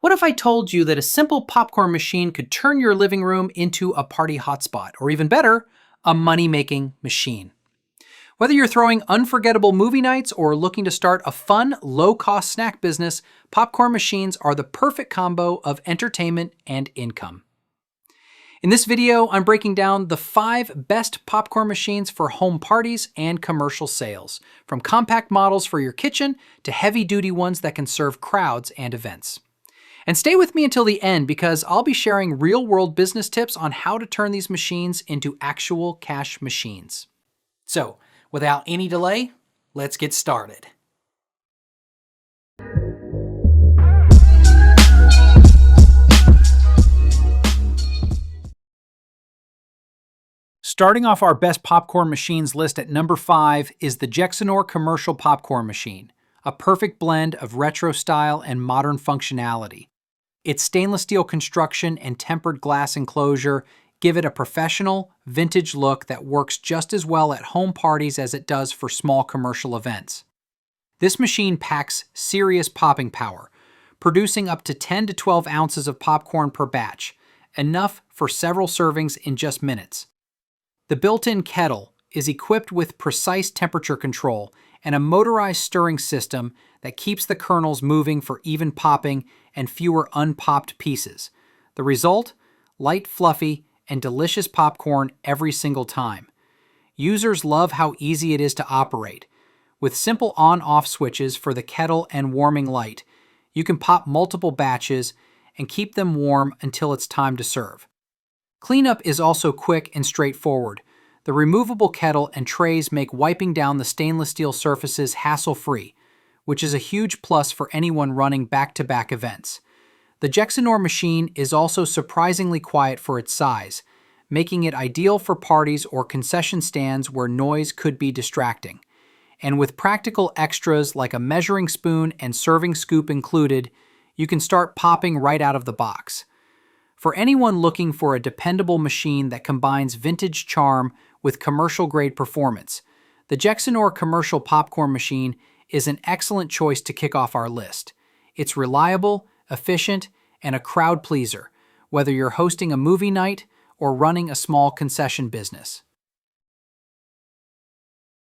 What if I told you that a simple popcorn machine could turn your living room into a party hotspot, or even better, a money-making machine? Whether you're throwing unforgettable movie nights or looking to start a fun, low-cost snack business, popcorn machines are the perfect combo of entertainment and income. In this video, I'm breaking down the 5 best popcorn machines for home parties and commercial sales, from compact models for your kitchen to heavy-duty ones that can serve crowds and events. And stay with me until the end because I'll be sharing real-world business tips on how to turn these machines into actual cash machines. So, without any delay, let's get started. Starting off our best popcorn machines list at number 5 is the Jexenor commercial popcorn machine, a perfect blend of retro style and modern functionality. Its stainless steel construction and tempered glass enclosure give it a professional, vintage look that works just as well at home parties as it does for small commercial events. This machine packs serious popping power, producing up to 10 to 12 ounces of popcorn per batch, enough for several servings in just minutes. The built-in kettle is equipped with precise temperature control and a motorized stirring system that keeps the kernels moving for even popping and fewer unpopped pieces. The result? Light, fluffy, and delicious popcorn every single time. Users love how easy it is to operate. With simple on-off switches for the kettle and warming light, you can pop multiple batches and keep them warm until it's time to serve. Cleanup is also quick and straightforward. The removable kettle and trays make wiping down the stainless steel surfaces hassle-free, which is a huge plus for anyone running back-to-back events. The Jexenor machine is also surprisingly quiet for its size, making it ideal for parties or concession stands where noise could be distracting. And with practical extras like a measuring spoon and serving scoop included, you can start popping right out of the box. For anyone looking for a dependable machine that combines vintage charm with commercial-grade performance, the Jexenor commercial popcorn machine is an excellent choice to kick off our list. It's reliable, efficient, and a crowd pleaser, whether you're hosting a movie night or running a small concession business.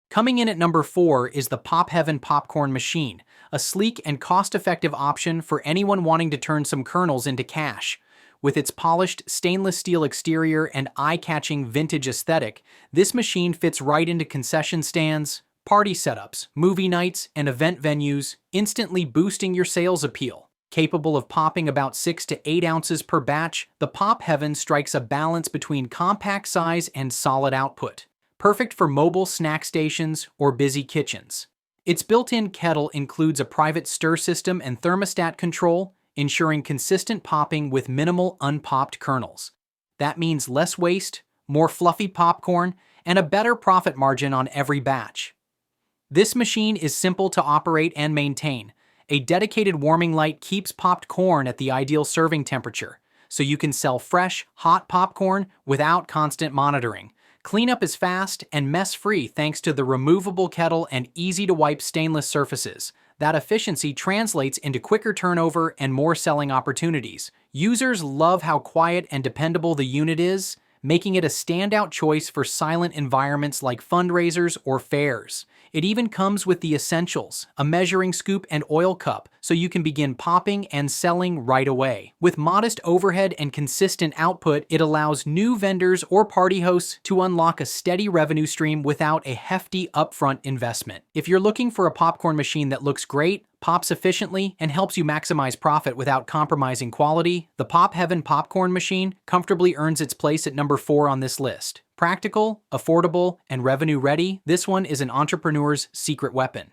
Coming in at number 4 is the Pop Heaven popcorn machine, a sleek and cost-effective option for anyone wanting to turn some kernels into cash. With its polished stainless steel exterior and eye-catching vintage aesthetic, this machine fits right into concession stands, party setups, movie nights, and event venues, instantly boosting your sales appeal. Capable of popping about 6 to 8 ounces per batch, the Pop Heaven strikes a balance between compact size and solid output, perfect for mobile snack stations or busy kitchens. Its built-in kettle includes a private stir system and thermostat control, ensuring consistent popping with minimal unpopped kernels. That means less waste, more fluffy popcorn, and a better profit margin on every batch. This machine is simple to operate and maintain. A dedicated warming light keeps popped corn at the ideal serving temperature, so you can sell fresh, hot popcorn without constant monitoring. Cleanup is fast and mess-free thanks to the removable kettle and easy-to-wipe stainless surfaces. That efficiency translates into quicker turnover and more selling opportunities. Users love how quiet and dependable the unit is, making it a standout choice for silent environments like fundraisers or fairs. It even comes with the essentials, a measuring scoop and oil cup, so you can begin popping and selling right away. With modest overhead and consistent output, it allows new vendors or party hosts to unlock a steady revenue stream without a hefty upfront investment. If you're looking for a popcorn machine that looks great, pops efficiently, and helps you maximize profit without compromising quality, the Pop Heaven popcorn machine comfortably earns its place at number 4 on this list. Practical, affordable, and revenue-ready, this one is an entrepreneur's secret weapon.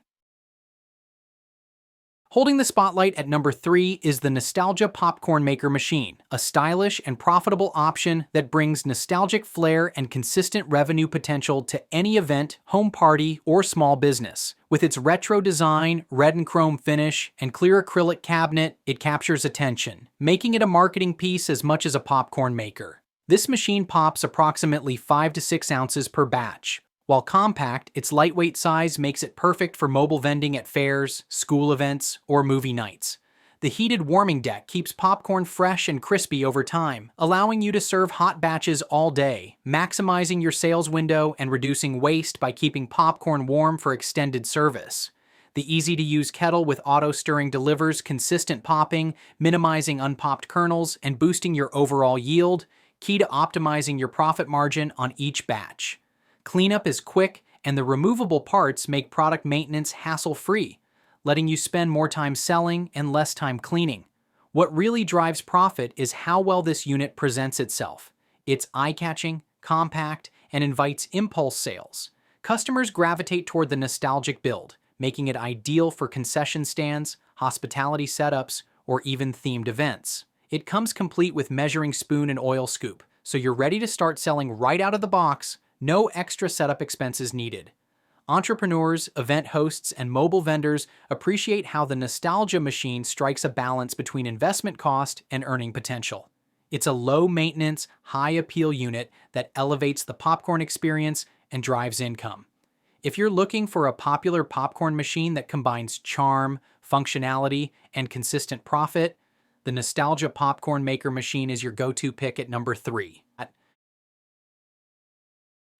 Holding the spotlight at number 3 is the Nostalgia Popcorn Maker Machine, a stylish and profitable option that brings nostalgic flair and consistent revenue potential to any event, home party, or small business. With its retro design, red and chrome finish, and clear acrylic cabinet, it captures attention, making it a marketing piece as much as a popcorn maker. This machine pops approximately 5 to 6 ounces per batch. While compact, its lightweight size makes it perfect for mobile vending at fairs, school events, or movie nights. The heated warming deck keeps popcorn fresh and crispy over time, allowing you to serve hot batches all day, maximizing your sales window and reducing waste by keeping popcorn warm for extended service. The easy-to-use kettle with auto-stirring delivers consistent popping, minimizing unpopped kernels and boosting your overall yield, key to optimizing your profit margin on each batch. Cleanup is quick, and the removable parts make product maintenance hassle-free, letting you spend more time selling and less time cleaning. What really drives profit is how well this unit presents itself. It's eye-catching, compact, and invites impulse sales. Customers gravitate toward the nostalgic build, making it ideal for concession stands, hospitality setups, or even themed events. It comes complete with measuring spoon and oil scoop, so you're ready to start selling right out of the box, no extra setup expenses needed. Entrepreneurs, event hosts, and mobile vendors appreciate how the nostalgia machine strikes a balance between investment cost and earning potential. It's a low-maintenance, high-appeal unit that elevates the popcorn experience and drives income. If you're looking for a popular popcorn machine that combines charm, functionality, and consistent profit, the Nostalgia Popcorn Maker machine is your go-to pick at number 3.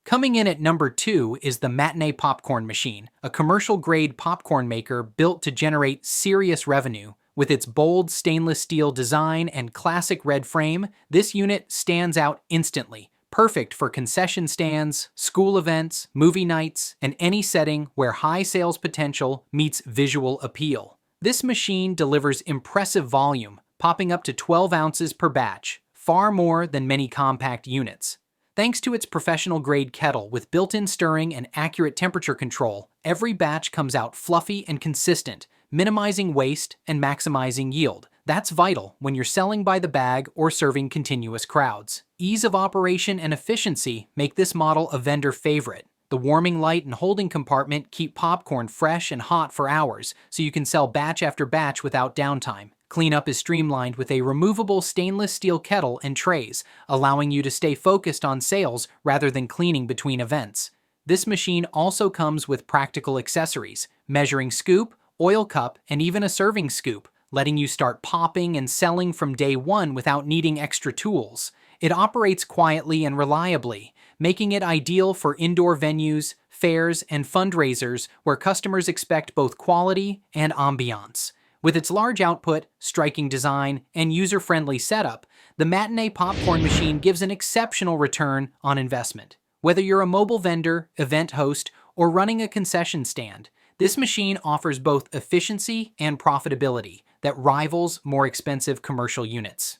Coming in at number 2 is the Matinee popcorn machine, a commercial-grade popcorn maker built to generate serious revenue. With its bold stainless steel design and classic red frame, this unit stands out instantly. Perfect for concession stands, school events, movie nights, and any setting where high sales potential meets visual appeal. This machine delivers impressive volume, popping up to 12 ounces per batch, far more than many compact units. Thanks to its professional-grade kettle with built-in stirring and accurate temperature control, every batch comes out fluffy and consistent, minimizing waste and maximizing yield. That's vital when you're selling by the bag or serving continuous crowds. Ease of operation and efficiency make this model a vendor favorite. The warming light and holding compartment keep popcorn fresh and hot for hours, so you can sell batch after batch without downtime. Cleanup is streamlined with a removable stainless steel kettle and trays, allowing you to stay focused on sales rather than cleaning between events. This machine also comes with practical accessories, measuring scoop, oil cup, and even a serving scoop, letting you start popping and selling from day one without needing extra tools. It operates quietly and reliably, making it ideal for indoor venues, fairs, and fundraisers where customers expect both quality and ambiance. With its large output, striking design, and user-friendly setup, the Matinee popcorn machine gives an exceptional return on investment. Whether you're a mobile vendor, event host, or running a concession stand, this machine offers both efficiency and profitability that rivals more expensive commercial units.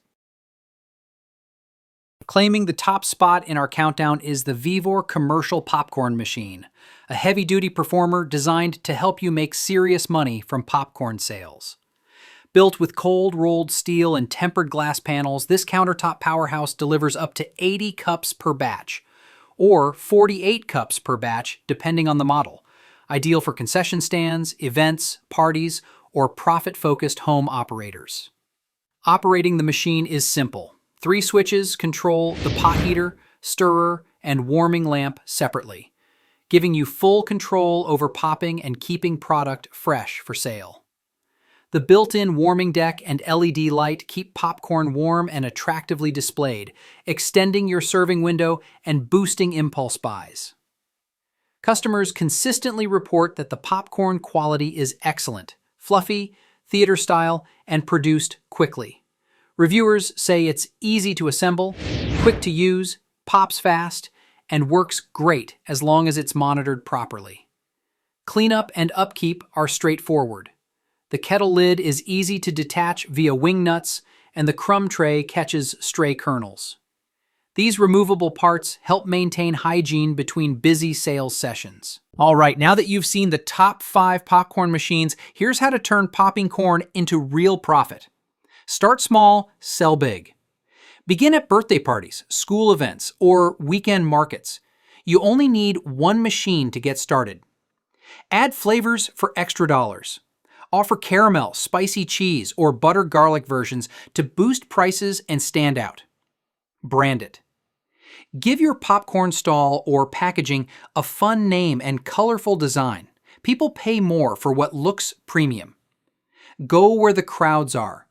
Claiming the top spot in our countdown is the VEVOR commercial popcorn machine, a heavy-duty performer designed to help you make serious money from popcorn sales. Built with cold-rolled steel and tempered glass panels, this countertop powerhouse delivers up to 80 cups per batch, or 48 cups per batch depending on the model, ideal for concession stands, events, parties, or profit-focused home operators. Operating the machine is simple. 3 switches control the pot heater, stirrer, and warming lamp separately, giving you full control over popping and keeping product fresh for sale. The built-in warming deck and LED light keep popcorn warm and attractively displayed, extending your serving window and boosting impulse buys. Customers consistently report that the popcorn quality is excellent, fluffy, theater style, and produced quickly. Reviewers say it's easy to assemble, quick to use, pops fast, and works great as long as it's monitored properly. Cleanup and upkeep are straightforward. The kettle lid is easy to detach via wing nuts, and the crumb tray catches stray kernels. These removable parts help maintain hygiene between busy sales sessions. All right, now that you've seen the top 5 popcorn machines, here's how to turn popping corn into real profit. Start small, sell big. Begin at birthday parties, school events, or weekend markets. You only need 1 machine to get started. Add flavors for extra dollars. Offer caramel, spicy cheese, or butter garlic versions to boost prices and stand out. Brand it. Give your popcorn stall or packaging a fun name and colorful design. People pay more for what looks premium. Go where the crowds are.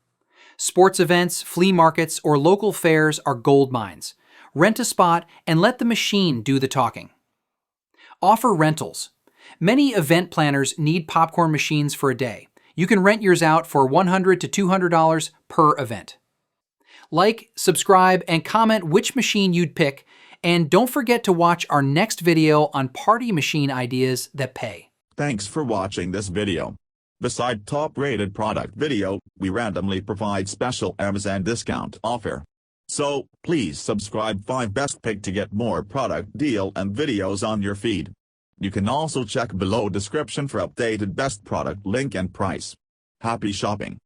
Sports events, flea markets, or local fairs are gold mines. Rent a spot and let the machine do the talking. Offer rentals. Many event planners need popcorn machines for a day. You can rent yours out for $100 to $200 per event. Like, subscribe, and comment which machine you'd pick, and don't forget to watch our next video on party machine ideas that pay. Thanks for watching this video. Beside top-rated product video, we randomly provide special Amazon discount offer. So, please subscribe 5 Best Pick to get more product deal and videos on your feed. You can also check below description for updated best product link and price. Happy shopping!